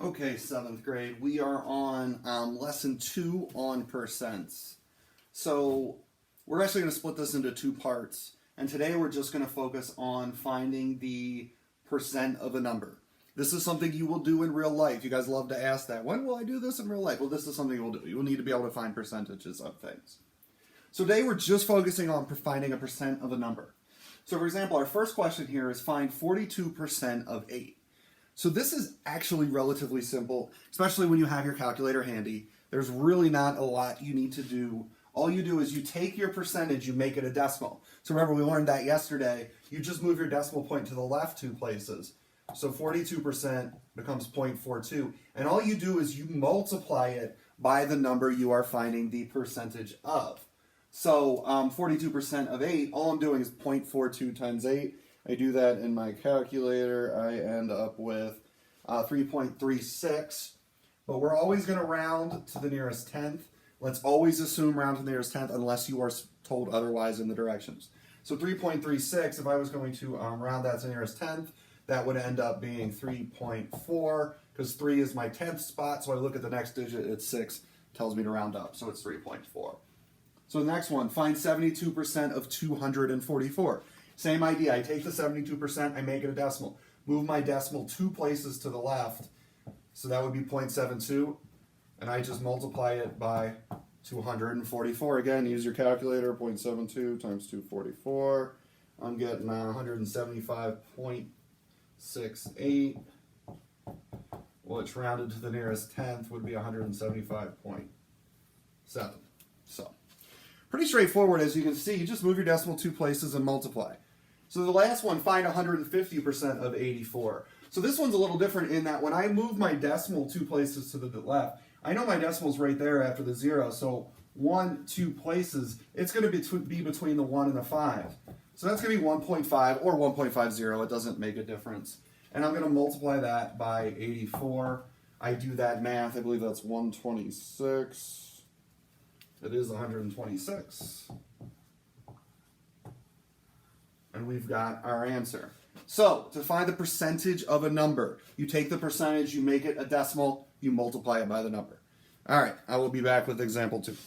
Okay, 7th grade. We are on lesson 2 on percents. So we're actually going to split this into 2 parts. And today we're just going to focus on finding the percent of a number. This is something you will do in real life. You guys love to ask that. When will I do this in real life? Well, this is something you will do. You will need to be able to find percentages of things. So today we're just focusing on finding a percent of a number. So for example, our first question here is find 42% of 8. So this is actually relatively simple, especially when you have your calculator handy. There's really not a lot you need to do. All you do is you take your percentage, you make it a decimal. So remember, we learned that yesterday. You just move your decimal point to the left 2 places. So 42% becomes 0.42. And all you do is you multiply it by the number you are finding the percentage of. So 42% of 8, all I'm doing is 0.42 times 8. I do that in my calculator. I end up with 3.36. But we're always going to round to the nearest tenth. Let's always assume round to the nearest tenth unless you are told otherwise in the directions. So 3.36, if I was going to round that to the nearest tenth, that would end up being 3.4, because 3 is my 10th spot. So I look at the next digit, it's 6, tells me to round up. So it's 3.4. So the next one, find 72% of 244. Same idea. I take the 72%, I make it a decimal. Move my decimal 2 places to the left. So that would be 0.72. And I just multiply it by 244. Again, use your calculator. 0.72 times 244. I'm getting 175.68. Which rounded to the nearest tenth would be 175.7. So, pretty straightforward, as you can see. You just move your decimal 2 places and multiply. So the last one, find 150% of 84. So this one's a little different in that when I move my decimal 2 places to the left, I know my decimal's right there after the 0. So 1, 2 places, it's going to be between the 1 and the 5. So that's going to be 1.5 or 1.50. It doesn't make a difference. And I'm going to multiply that by 84. I do that math. I believe that's 126. It is 126. And we've got our answer. So, to find the percentage of a number, you take the percentage, you make it a decimal, you multiply it by the number. All right, I will be back with example 2.